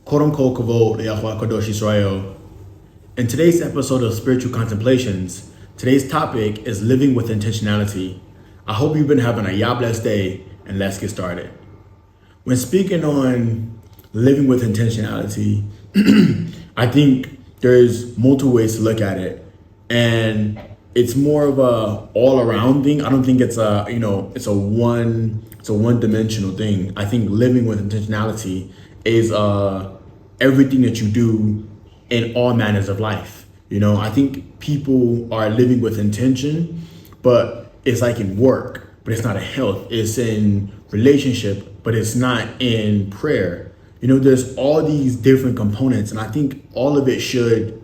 quote unquote Kavod Yahweh Kadosh Israel. In today's episode of Spiritual Contemplations, today's topic is living with intentionality. I hope you've been having a Yah blessed day, and let's get started. When speaking on living with intentionality, I think there's multiple ways to look at it, and it's more of a all-around thing. I don't think it's a one-dimensional thing. I think living with intentionality is everything that you do in all manners of life. I think people are living with intention, but it's like in work, but it's not in health. It's in relationship, but it's not in prayer. There's all these different components, and I think all of it should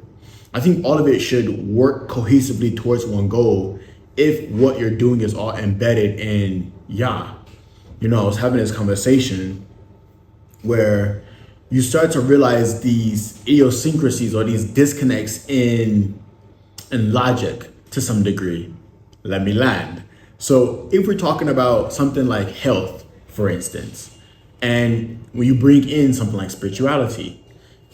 work cohesively towards one goal if what you're doing is all embedded in Yah. I was having this conversation where you start to realize these idiosyncrasies or these disconnects in logic to some degree. Let me land. So if we're talking about something like health, for instance, and when you bring in something like spirituality,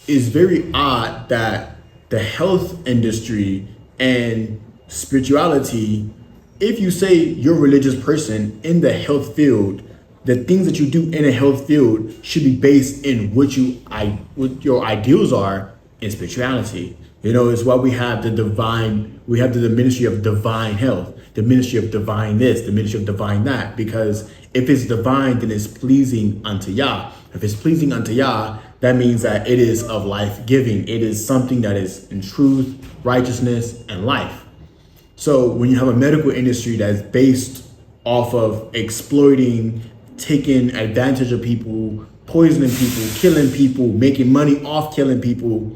it's very odd that the health industry and spirituality, if you say you're a religious person in the health field, the things that you do in a health field should be based in what your ideals are in spirituality. It's why we have the ministry of divine health, the ministry of divine this, the ministry of divine that, because if it's divine, then it's pleasing unto Yah. If it's pleasing unto Yah, that means that it is of life-giving. It is something that is in truth, righteousness, and life. So when you have a medical industry that's based off of exploiting, taking advantage of people, poisoning people, killing people, making money off killing people,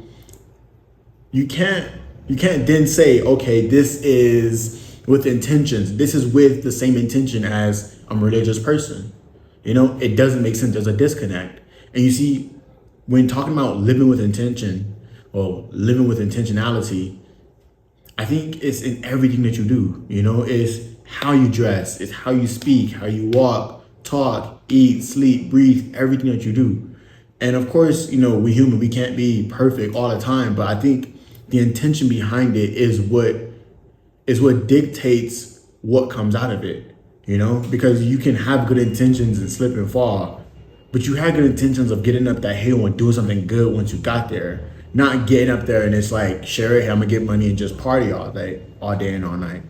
you can't then say, okay, this is with intentions. This is with the same intention as I'm a religious person. It doesn't make sense. There's a disconnect. And you see, when talking about living with intention or living with intentionality, I think it's in everything that you do. It's how you dress, it's how you speak, how you walk, talk, eat, sleep, breathe, everything that you do. And of course, we human, we can't be perfect all the time, but I think the intention behind it is what dictates what comes out of it, because you can have good intentions and slip and fall, but you had good intentions of getting up that hill and doing something good once you got there, not getting up there and it's like, sure, hey, I'm gonna get money and just party all day and all night.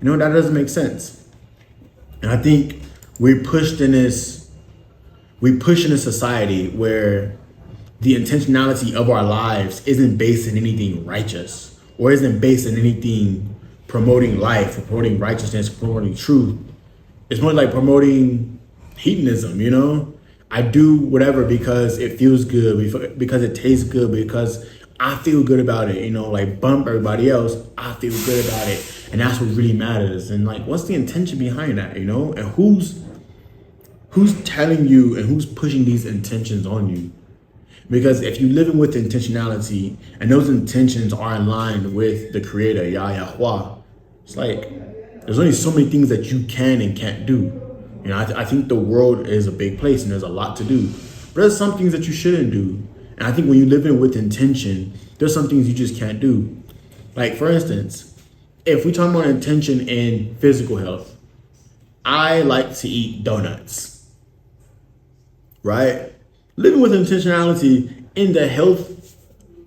That doesn't make sense. And I think we push in a society where the intentionality of our lives isn't based in anything righteous or isn't based in anything promoting life, promoting righteousness, promoting truth. It's more like promoting hedonism, I do whatever because it feels good, because it tastes good, because I feel good about it, like bump everybody else, I feel good about it. And that's what really matters. And like, what's the intention behind that, and who's telling you and who's pushing these intentions on you? Because if you're living with intentionality and those intentions are in line with the creator, Yahweh, it's like, there's only so many things that you can and can't do. I think the world is a big place and there's a lot to do, but there's some things that you shouldn't do. And I think when you live in with intention, there's some things you just can't do. Like for instance, if we talk about intention in physical health, I like to eat donuts, right? Living with intentionality in the health,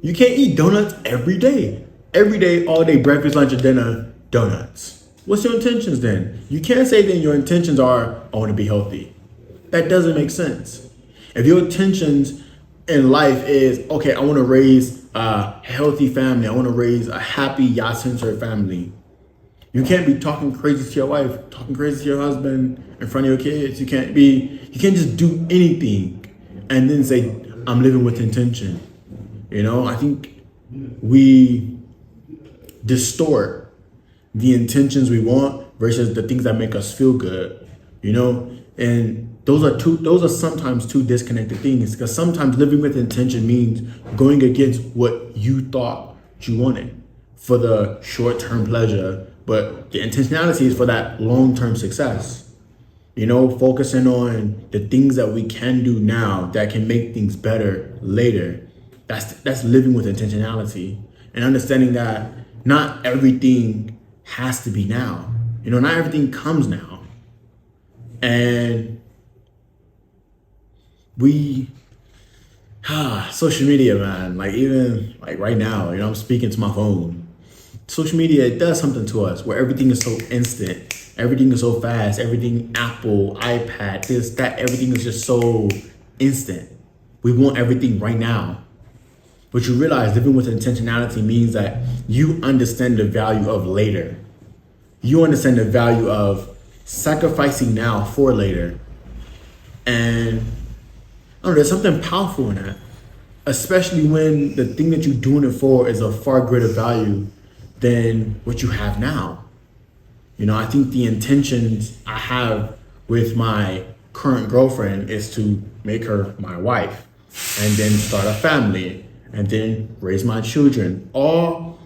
you can't eat donuts every day. Every day, all day, breakfast, lunch, or dinner, donuts. What's your intentions then? You can't say then your intentions are, I want to be healthy. That doesn't make sense. If your intentions in life is, okay, I want to raise a healthy family, I want to raise a happy, Yah-centered family, you can't be talking crazy to your wife, talking crazy to your husband in front of your kids. You can't just do anything and then say, I'm living with intention. I think we distort the intentions we want versus the things that make us feel good, and those are sometimes two disconnected things, because sometimes living with intention means going against what you thought you wanted for the short-term pleasure, but the intentionality is for that long-term success. Focusing on the things that we can do now that can make things better later. That's living with intentionality and understanding that not everything has to be now. Not everything comes now. And social media, man, like even like right now, I'm speaking to my phone. Social media, it does something to us where everything is so instant. Everything is so fast. Everything, Apple, iPad, this, that, everything is just so instant. We want everything right now. But you realize living with intentionality means that you understand the value of later. You understand the value of sacrificing now for later. And I don't know, there's something powerful in that. Especially when the thing that you're doing it for is of far greater value than what you have now. I think the intentions I have with my current girlfriend is to make her my wife and then start a family and then raise my children. All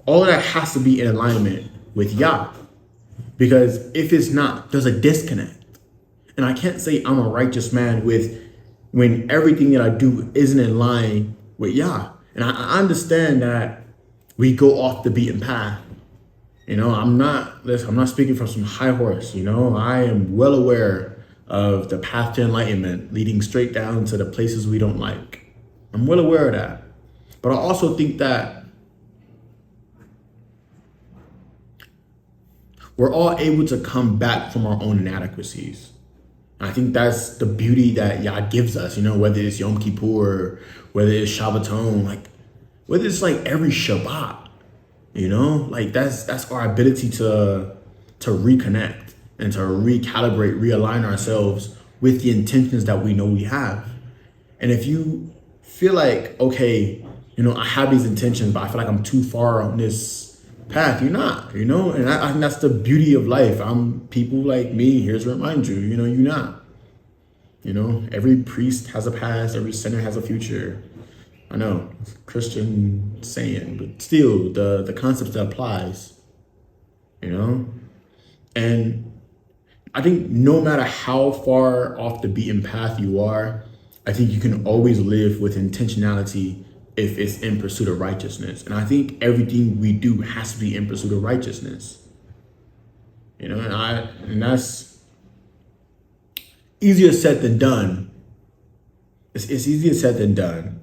of that has to be in alignment with Yah. Because if it's not, there's a disconnect. And I can't say I'm a righteous man when everything that I do isn't in line with Yah. And I understand that we go off the beaten path. I'm not speaking from some high horse. I am well aware of the path to enlightenment leading straight down to the places we don't like. I'm well aware of that. But I also think that we're all able to come back from our own inadequacies. And I think that's the beauty that Yah gives us, whether it's Yom Kippur, whether it's Shabbaton, whether it's every Shabbat. That's our ability to reconnect and to recalibrate, realign ourselves with the intentions that we know we have. And if you feel like, okay, I have these intentions, but I feel like I'm too far on this path, you're not, and I think that's the beauty of life. People like me, here's to remind you, you're not. Every priest has a past, every sinner has a future. I know, it's a Christian saying, but still the concept that applies, And I think no matter how far off the beaten path you are, I think you can always live with intentionality if it's in pursuit of righteousness. And I think everything we do has to be in pursuit of righteousness. And that's easier said than done. It's easier said than done.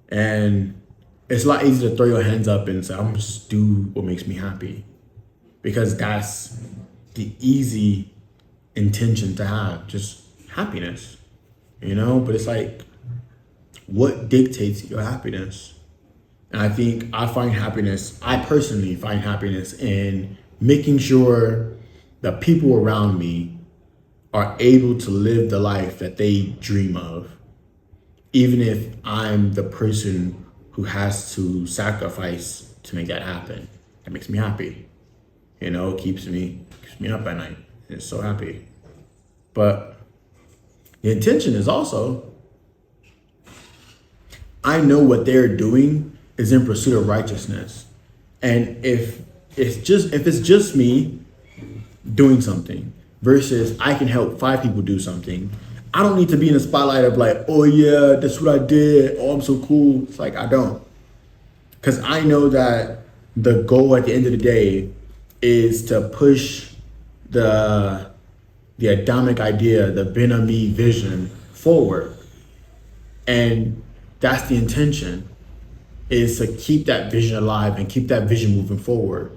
And it's a lot easier to throw your hands up and say, I'm just do what makes me happy. Because that's the easy intention to have, just happiness. But it's what dictates your happiness? And I think I personally find happiness in making sure the people around me are able to live the life that they dream of. Even if I'm the person who has to sacrifice to make that happen. That makes me happy. It keeps me up at night. It's so happy. But the intention is also, I know what they're doing is in pursuit of righteousness. And if it's just me doing something versus I can help 5 people do something, I don't need to be in the spotlight of oh yeah, that's what I did. Oh, I'm so cool. It's I don't. Because I know that the goal at the end of the day is to push the Adamic idea, the Ben Ami vision forward. And that's the intention, is to keep that vision alive and keep that vision moving forward.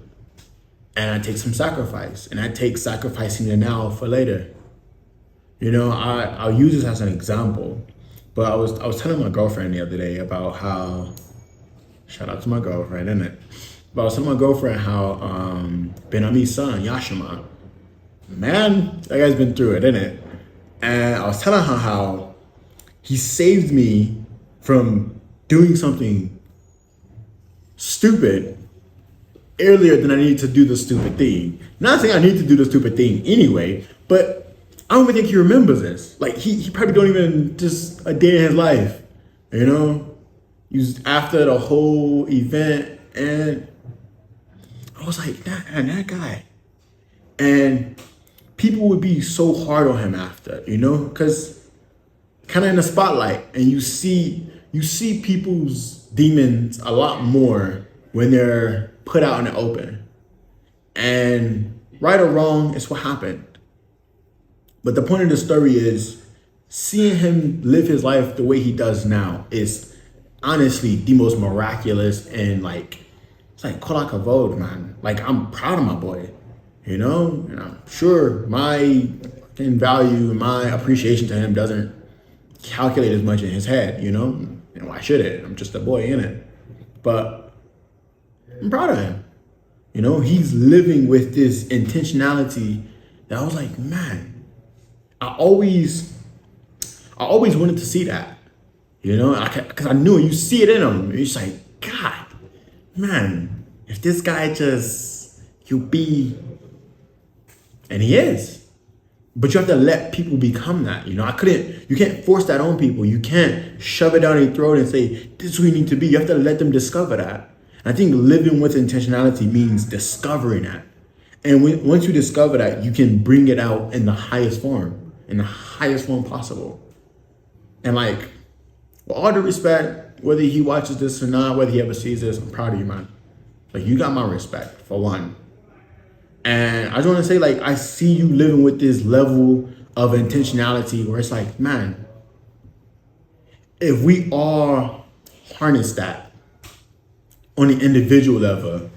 And that takes some sacrifice. And that takes sacrificing the now for later. I'll use this as an example, but I was telling my girlfriend the other day about how, shout out to my girlfriend, isn't it? But I was telling my girlfriend how Ben Ami's son, Yashima, man, that guy's been through it, isn't it? And I was telling her how he saved me from doing something stupid earlier than I needed to do the stupid thing. Not saying I need to do the stupid thing anyway, but I don't even think he remembers this. He probably don't even, just a day in his life, He was after the whole event, and I was like, that guy. And people would be so hard on him after, you know, because kind of in the spotlight, and you see people's demons a lot more when they're put out in the open. And right or wrong, it's what happened. But the point of the story is seeing him live his life the way he does now is honestly the most miraculous, and like, it's like kol hakavod, man. Like, I'm proud of my boy, you know? And I'm sure my fucking value and my appreciation to him doesn't calculate as much in his head, you know? And why should it? I'm just a boy in it. But I'm proud of him. You know, he's living with this intentionality that I was like, man, I always wanted to see that, you know, because I knew it. You see it in him. It's like, God, man, if this guy just, he'll be, and he is. But you have to let people become that, you know. You can't force that on people. You can't shove it down their throat and say, this is who you need to be. You have to let them discover that. I think living with intentionality means discovering that. And once you discover that, you can bring it out in the highest form possible. And like, with all due respect, whether he watches this or not, whether he ever sees this, I'm proud of you, man. Like, you got my respect, for one. And I just want to say, like, I see you living with this level of intentionality where it's like, man, if we all harness that on the individual level,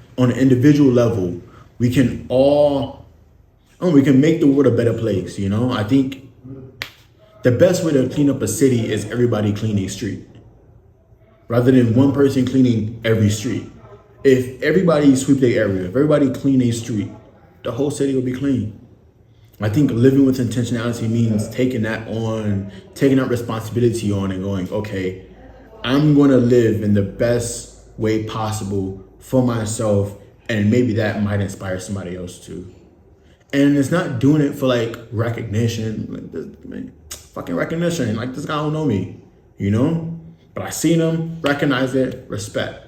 we can make the world a better place, you know? I think the best way to clean up a city is everybody clean a street, rather than one person cleaning every street. If everybody sweep their area, if everybody clean a street, the whole city will be clean. I think living with intentionality means taking that responsibility on and going, okay, I'm going to live in the best way possible for myself, and maybe that might inspire somebody else too. And it's not doing it for like recognition, fucking recognition. Like, this guy don't know me, you know? But I seen him, recognize it, respect.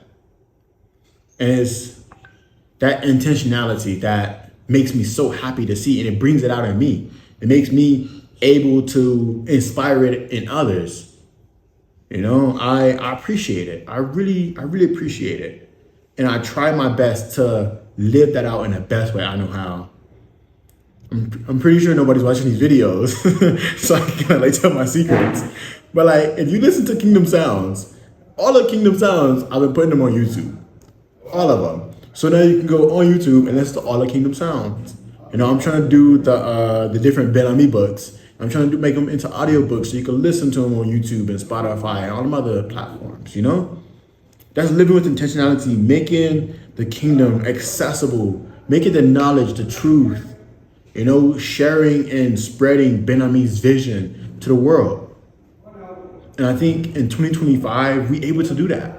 And it's that intentionality that makes me so happy to see, and it brings it out in me. It makes me able to inspire it in others. You know, I appreciate it. I really appreciate it. And I try my best to live that out in the best way I know how. I'm pretty sure nobody's watching these videos, so I can like tell my secrets. But like, if you listen to Kingdom Sounds, all the Kingdom Sounds, I've been putting them on YouTube. All of them. So now you can go on YouTube and listen to all the Kingdom Sounds. You know, I'm trying to do the different Ben Ami books. I'm trying to make them into audiobooks so you can listen to them on YouTube and Spotify and all them other platforms, you know? That's living with intentionality, making the kingdom accessible, making the knowledge, the truth, you know, sharing and spreading Ben Ami's vision to the world. And I think in 2025, we're able to do that.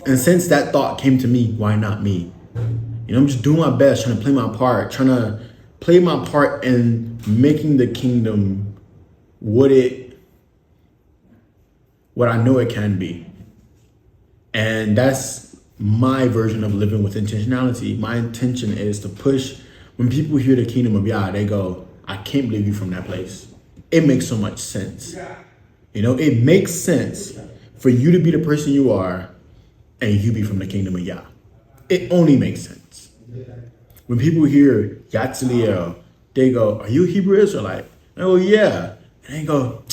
And since that thought came to me, why not me? You know, I'm just doing my best, trying to play my part in making the kingdom what I know it can be. And that's my version of living with intentionality. My intention is to push, when people hear the Kingdom of Yah, they go, I can't believe you from that place. It makes so much sense. You know, it makes sense for you to be the person you are and you be from the Kingdom of Yah. It only makes sense. When people hear Yatziliel, they go, are you a Hebrew Israelite? I go, yeah. And they go,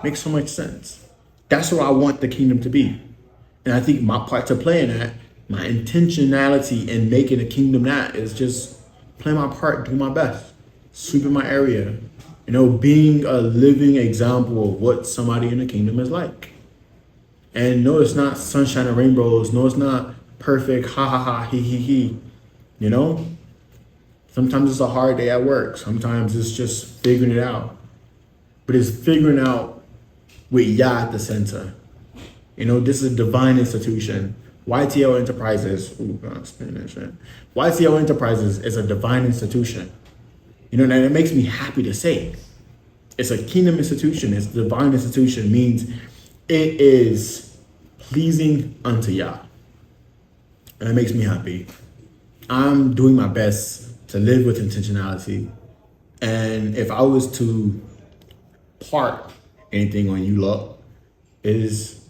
makes so much sense. That's what I want the kingdom to be. And I think my part to play in that, my intentionality in making the kingdom that is just play my part, do my best, sweep in my area, you know, being a living example of what somebody in the kingdom is like. And no, it's not sunshine and rainbows. No, it's not perfect. Ha ha ha, he. You know, sometimes it's a hard day at work. Sometimes it's just figuring it out. But it's figuring out with Yah at the center. You know, this is a divine institution. YTL Enterprises, YTL Enterprises is a divine institution. You know, and it makes me happy to say. It's a kingdom institution. It's a divine institution. Means it is pleasing unto Yah. And it makes me happy. I'm doing my best to live with intentionality. And if I was to part anything on you lot, is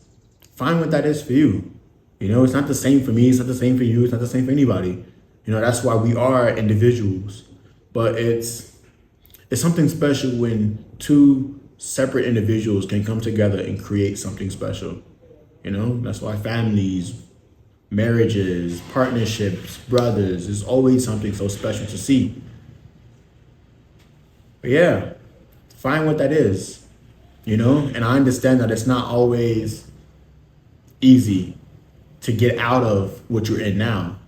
find what that is for you. You know, it's not the same for me, it's not the same for you, it's not the same for anybody. You know, that's why we are individuals. But it's something special when two separate individuals can come together and create something special. You know, that's why families, marriages, partnerships, brothers, is always something so special to see. But yeah, find what that is, you know? And I understand that it's not always easy to get out of what you're in now.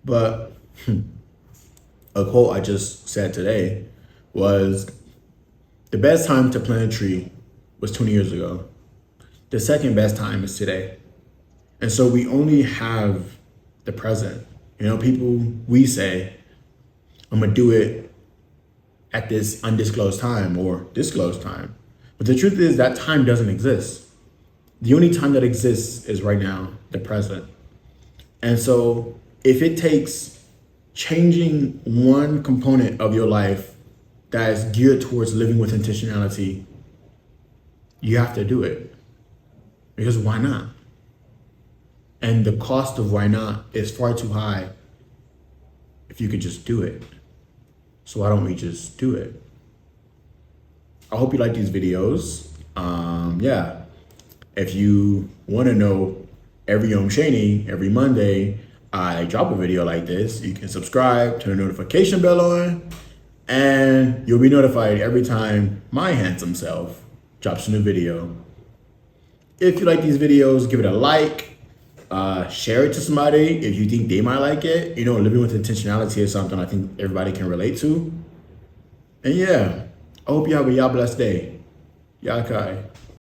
But a quote I just said today was, the best time to plant a tree was 20 years ago. The second best time is today. And so we only have the present. You know, we say, I'm gonna do it at this undisclosed time or disclosed time. But the truth is that time doesn't exist. The only time that exists is right now, the present. And so if it takes changing one component of your life that is geared towards living with intentionality, you have to do it. Because why not? And the cost of why not is far too high if you could just do it. So why don't we just do it? I hope you like these videos. Yeah. If you want to know every Yom Shani, every Monday, I drop a video like this, you can subscribe, turn the notification bell on, and you'll be notified every time my handsome self drops a new video. If you like these videos, give it a like, share it to somebody if you think they might like it. You know, living with intentionality is something I think everybody can relate to. And yeah, I hope you have a Yah blessed day. Yah Kai.